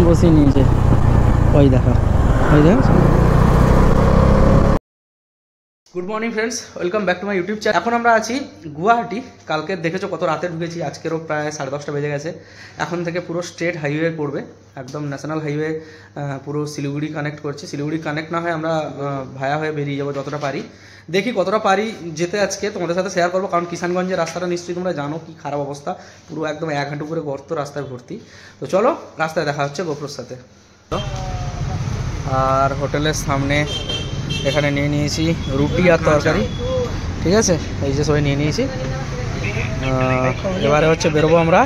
বসিয়ে নিয়েছে। ওই দেখো, ওই দেখো। Good morning friends, welcome back to my YouTube channel. এখন আমরা আছি গুয়াহাটি। কালকে দেখেছো কত রাতে ঢুকেছি, আজকেরও প্রায় 10:30 বেজে গেছে। এখন থেকে পুরো স্ট্রেট হাইওয়ে পড়বে, একদম ন্যাশনাল হাইওয়ে, পুরো শিলিগুড়ি কানেক্ট করছে। শিলিগুড়ি কানেক্ট না হয় আমরা ভায়া হয়ে বেরিয়ে যাবো যতটা পারি। দেখি কতটা পারি যেতে আজকে তোমাদের সাথে শেয়ার করবো, কারণ কিষানগঞ্জের রাস্তাটা নিশ্চয়ই তোমরা জানো কি খারাপ অবস্থা, পুরো একদম 1 হাঁটু করে গর্ত, রাস্তায় ভর্তি। তো চলো রাস্তায় দেখা হচ্ছে গোপ্রোর সাথে। আর হোটেলের সামনে এখানে নিয়ে নিয়েছি রুটি আর তরকারি, ঠিক আছে, এই যে সবাই নিয়ে নিয়েছি। এবারে হচ্ছে বেরোবো আমরা।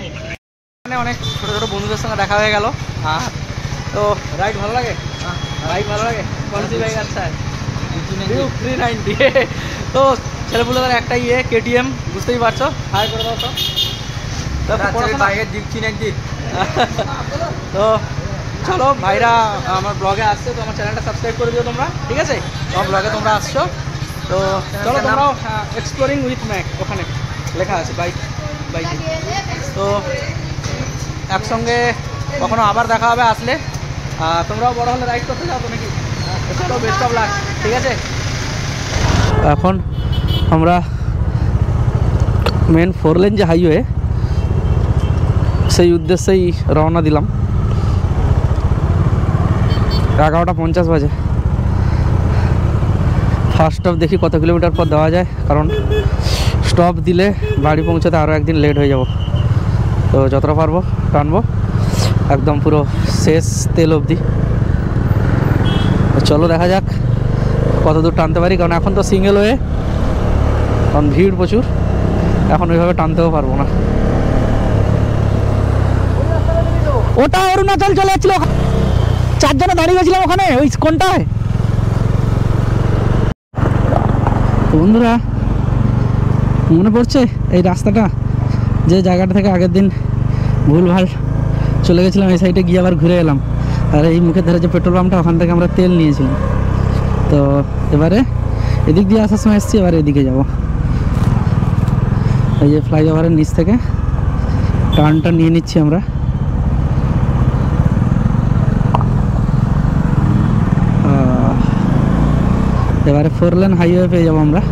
এখানে অনেক ছোটো ছোটো বন্ধুদের সঙ্গে দেখা হয়ে গেল। আর তো রাইড ভালো লাগে, বাইক ভালো লাগে, কোন সি বাইক আচ্ছা 390। তো ছেলেপুলেদের একটা কেটিএম, বুঝতেই পারছো। হাই করে দাও তো বাইকের দিচ্ছি না একদিন। তো চলো, ভাইরা আমার ব্লগে আসছে, তো আমার চ্যানেলটা সাবস্ক্রাইব করে দিও তোমরা, ঠিক আছে। আমার ব্লগে তোমরা আসছো, তো চলো তোমরাও এক্সপ্লোরিং উইথ ম্যাক, ওখানে লেখা আছে বাইক। তো একসঙ্গে কখনো আবার দেখা হবে আসলে। তোমরাও বড় হলে রাইড করতে যাও তো নাকি? চলো, বেস্ট অফ লাক, ঠিক আছে। এখন আমরা মেন 4 লেন যে হাইওয়ে, সেই উদ্দেশ্যেই রওনা দিলাম। 11:50 বাজে। ফার্স্ট স্টপ দেখি কত কিলোমিটার পর দেওয়া যায়, কারণ স্টপ দিলে বাড়ি পৌঁছাতে আরও একদিন লেট হয়ে যাব। তো যতটা পারবো টানবো একদম পুরো শেষ তেল অবধি। চলো দেখা যাক কত দূর টানতে পারি, কারণ এখন তো সিঙ্গেল ওয়ে, কারণ ভিড় প্রচুর, এখন ওইভাবে টানতেও পারবো না। ওটা অরুণাচল চলে যাচ্ছিল, 4 জনে দাঁড়িয়ে গেছিলাম ওখানে, ওই কোনটায়। বন্ধুরা মনে পড়ছে এই রাস্তাটা, যে জায়গাটা থেকে আগের দিন ভুলভাল চলে গেছিলাম, এই সাইডে গিয়ে আবার ঘুরে এলাম। আর এই মুখের ধারে যে পেট্রোল পাম্পটা, ওখান থেকে আমরা তেল নিয়েছিলাম। তো এবারে এদিক দিয়ে আসার সময় এসেছি, এবারে এদিকে যাব। এই যে ফ্লাইওভারের নিচ থেকে টার্নটা নিয়ে নিচ্ছি আমরা। এবারে 4 লেন হাইওয়ে পেয়ে যাবো আমরা।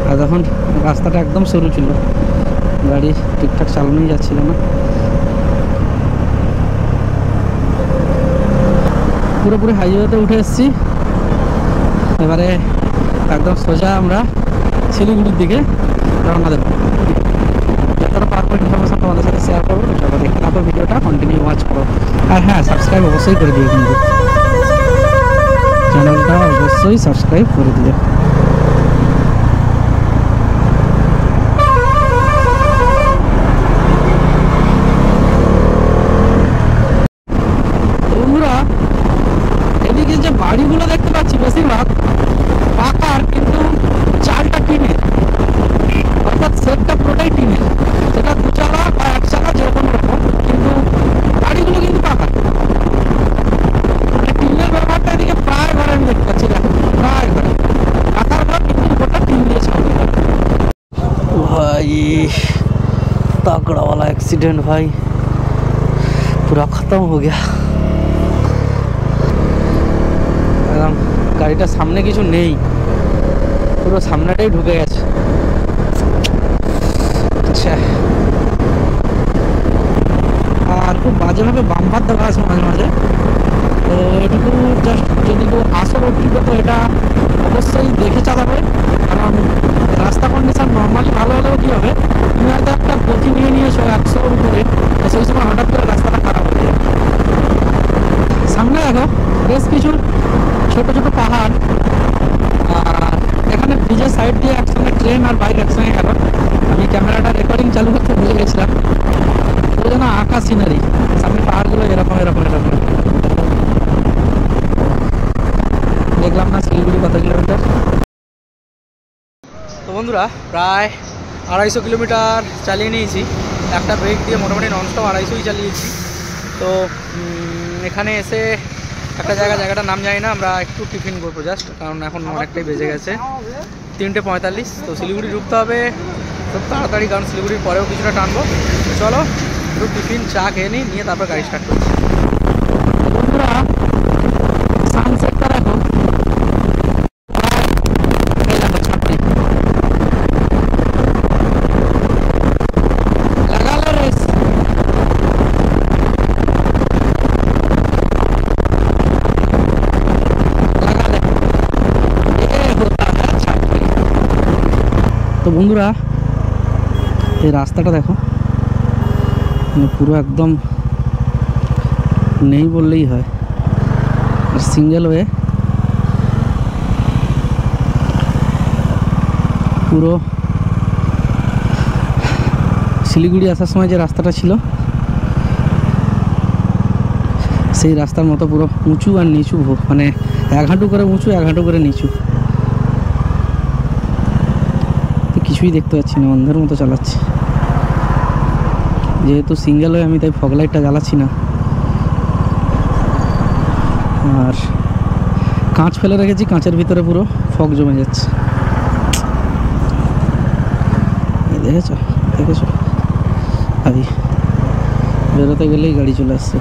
আর তখন রাস্তাটা একদম সরু ছিল, গাড়ি ঠিকঠাক চালানোই যাচ্ছিল না। পুরোপুরি হাইওয়েতে উঠে এসেছি। এবারে একদম সোজা আমরা শিলিগুড়ির দিকে রওনা দেবো। যতটা পারবো ইনফরমেশন তোমাদের সাথে শেয়ার করবো। চলো দেখতে থাকো ভিডিওটা, কন্টিনিউ ওয়াচ করো। আর হ্যাঁ, সাবস্ক্রাইব অবশ্যই করে দিও, কিন্তু চ্যানেলটা অবশ্যই সাবস্ক্রাইব করে দিও। বন্ধুরা এদিকে যে বাড়িগুলো দেখতে পাচ্ছি বেশিরভাগ পাকার, কিন্তু চালটা টিনের, অর্থাৎ সেটটা পুরোটাই টিনের। সেটা 2 চালা বা 1 চালা যে কোনো রকম, কিন্তু বাড়িগুলো কিন্তু পাকা। মানে টিনের ব্যবহারটা এদিকে প্রায় ঘরে আমি দেখতে পাচ্ছি, প্রায় ঘরে পাকার ঘর, কিন্তু গোটা টিন দিয়ে ছাউনি। ভাই तगड़ा वाला एक्सीडेंट भाई, पूरा खत्म हो गया एकदम। গাড়িটা সামনে কিছু নেই, পুরো সামনেটাই ঢুকে গেছে। আচ্ছা, আর খুব বাজেভাবে বাম্পার দেওয়া আছে মাঝে মাঝে। তো এটুকু জাস্ট যদি কেউ আসো রোড ট্রিপে, তো এটা অবশ্যই দেখে চালাবে, কারণ রাস্তা কন্ডিশন নর্মালি ভালো হলেও কী হবে, তুমি হয়তো একটা গতি নিয়ে নিয়েছো 100 উপরে, সেই সময় হঠাৎ করে রাস্তাটা খারাপ হয়ে যায়। সামনে দেখো বেশ কিছু ছোট ছোট পাহাড়, আর এখানে ব্রিজের সাইড দিয়ে একসঙ্গে ট্রেন আর বাইক একসঙ্গে গেল। আমি ক্যামেরাটা রেকর্ডিং চালু করতে ভুলে গেছিলাম। পুরো যেন আঁকা সিনারি, সামনে পাহাড়গুলো এরকম এরকম এরকম। দেখলাম না শিলিগুড়ি কত কিলোমিটার। তো বন্ধুরা প্রায় 250 কিলোমিটার চালিয়ে নিয়েছি, একটা ব্রেক দিয়ে মোটামুটি ননস্টপ 250ই চালিয়েছি। তো এখানে এসে একটা জায়গাটার নাম জানি না, আমরা একটু টিফিন করবো জাস্ট, কারণ এখন অনেকটাই বেজে গেছে 3:45। তো শিলিগুড়ি ঢুকতে হবে খুব তাড়াতাড়ি, কারণ শিলিগুড়ির পরেও কিছুটা টানবো। তো চলো একটু টিফিন চা খেয়ে নিয়ে তারপর গাড়ি স্টার্ট করছি। বন্ধুরা সানসেটটা দেখো, তো বন্ধুরা এই রাস্তাটা দেখো, মানে পুরো একদম নেই বললেই হয়, সিঙ্গেল ওয়ে, পুরো শিলিগুড়ি আসার সময় যে রাস্তাটা ছিল সেই রাস্তার মতো পুরো উঁচু আর নিচু, মানে এক হাঁটু করে উঁচু এক হাঁটু করে নিচু, কিছুই দেখতে পাচ্ছি না, অন্ধের মতো চালাচ্ছি। যেহেতু সিঙ্গেল হয়ে আমি তাই ফগ লাইটটা জ্বালাচ্ছি না, আর কাঁচ ফেলে রেখেছি, কাঁচের ভিতরে পুরো ফগ জমে যাচ্ছে। দেখেছো দেখেছো, ভাই বেরোতে গেলেই গাড়ি চলে আসছে।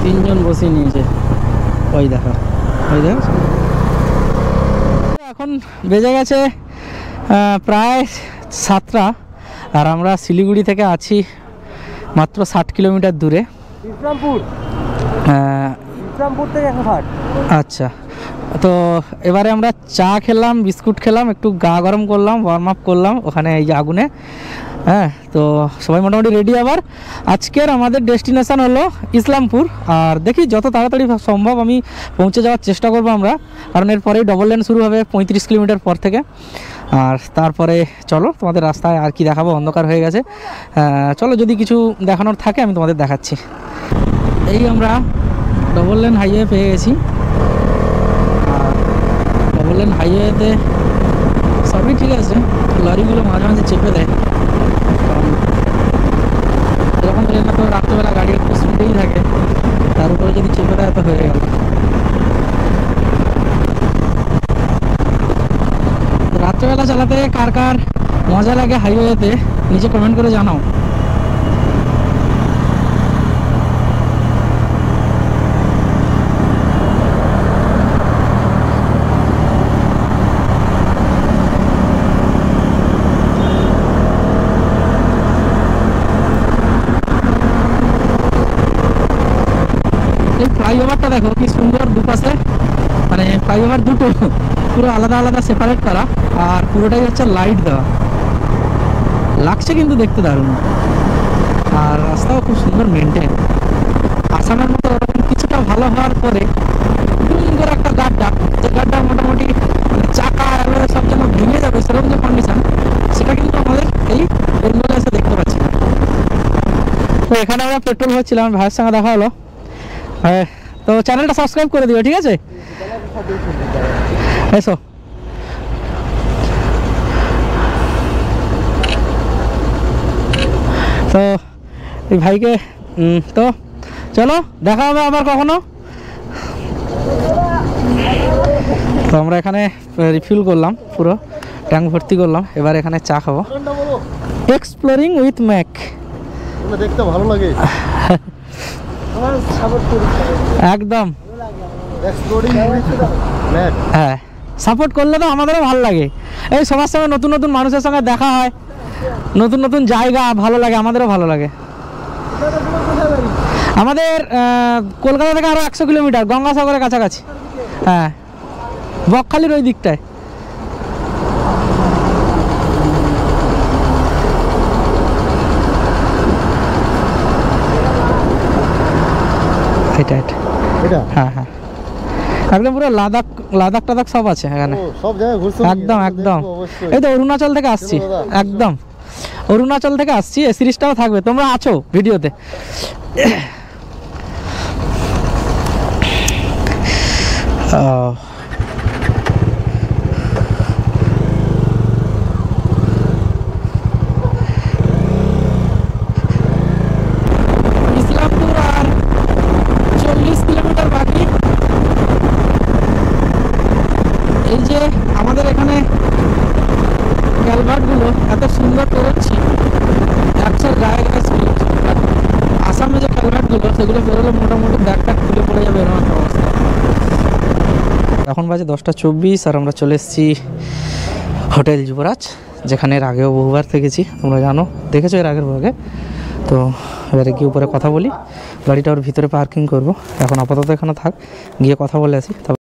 তিনজন বসে নিয়েছে, ওই দেখো ওই দেখো। এখন বেজে গেছে প্রায় 7টা, আর আমরা শিলিগুড়ি থেকে আছি মাত্র 60 কিলোমিটার দূরে, ইসলামপুর থেকে 160। আচ্ছা, তো এবারে আমরা চা খেলাম, বিস্কুট খেলাম, একটু গা গরম করলাম, ওয়ার্ম আপ করলাম ওখানে এই যে আগুনে। হ্যাঁ, তো সবাই মোটামুটি রেডি। আবার আজকের আমাদের ডেস্টিনেশন হলো ইসলামপুর, আর দেখি যত তাড়াতাড়ি সম্ভব আমি পৌঁছে যাওয়ার চেষ্টা করব আমরা, কারণ এরপরেই ডবল লেন শুরু হবে 35 কিলোমিটার পর থেকে। আর তারপরে চলো তোমাদের রাস্তায় আর কি দেখাবো, অন্ধকার হয়ে গেছে। চলো যদি কিছু দেখানোর থাকে আমি তোমাদের দেখাচ্ছি। এই আমরা ডবল লেন হাইওয়ে পেয়ে গেছি, আর ডবল লেন হাইওয়েতে সবই ঠিক আছে, লরিগুলো মাঝে মাঝে চেপে দেয়, কারণ এরকম ট্রেনে তো রাত্রেবেলা গাড়ি একটু স্পিডেই থাকে, তার উপরে যদি চেপে দেয় তো হয়ে গেল। রাত্রেবেলা চালাতে কার কার মজা লাগে হাইওয়েতে নিচে কমেন্ট করে জানাও। এই ফ্লাইওভারটা দেখো কি সুন্দর, দুপাশে মানে ফ্লাইওভার দুটো পুরো আলাদা আলাদা সেপারেট করা, আর পুরোটাই হচ্ছে লাইট দেওয়া, লাগছে কিন্তু দেখতে দারুণ। আর রাস্তাও খুব সুন্দর মেনটেন, আসামের মতো ওরকম কিছুটা ভালো হওয়ার পরে সুন্দর একটা গাড্ডা, যে গাড্ডা মোটামুটি চাকা সব যেন ভেঙে যাবে সেরকম যে কন্ডিশন, সেটা কিন্তু আমাদের এই বেঙ্গলে এসে দেখতে পাচ্ছি না। তো এখানে আমরা পেট্রোল ভরছিলাম, ভাইয়ের সঙ্গে দেখা হলো। হ্যাঁ, তো চ্যানেলটা সাবস্ক্রাইব করে দিও, ঠিক আছে? এসো। তো এই ভাইকে তো চলো দেখা হবে আবার কখনো। তো আমরা এখানে রিফিল করলাম, পুরো ট্যাঙ্ক ভর্তি করলাম, এবার এখানে চা খাবো। এক্সপ্লোরিং উইথ ম্যাক, দেখতে ভালো লাগে একদম। হ্যাঁ, সাপোর্ট করলে তো আমাদেরও ভালো লাগে, এই সবার সঙ্গে নতুন নতুন মানুষের সঙ্গে দেখা হয়, নতুন নতুন জায়গা ভালো লাগে, আমাদেরও ভালো লাগে। আমাদের কলকাতা থেকে আরও 100 কিলোমিটার, গঙ্গাসাগরের কাছাকাছি। হ্যাঁ, বকখালির ওই দিকটায়। এটা হ্যাঁ হ্যাঁ, একদম পুরো লাদাখ লাদাখ টাদাখ সব আছে এখানে, ও, সব জায়গায় ঘুরছো? একদম একদম। এই তো অরুণাচল থেকে আসছি, একদম অরুণাচল থেকে আসছি। এই সিরিজটাও থাকবে, তোমরা আছো ভিডিওতে। ইসলামপুর আর 40 কিলোমিটার বাকি। এই যে আমাদের এখানে ক্যালভার্টগুলো এত সুন্দর করেছি, একশোর গায়ে গায়ে স্পিড। আসামে যে ক্যালভার্টগুলো সেগুলো বেরোলে মোটামুটি ব্যাগ ট্যাগ খুলে পড়ে যাবে, এরকম একটা অবস্থা। এখন বাজে 10:24 আর আমরা চলে এসেছি হোটেল যুবরাজ, যেখানে এর আগেও বহুবার থেকেছি, তোমরা জানো, দেখেছো এর আগের ভাগে। তো এবারে গিয়ে উপরে কথা বলি, গাড়িটা ওর ভিতরে পার্কিং করব। এখন আপাতত এখানে থাক, গিয়ে কথা বলে আসি।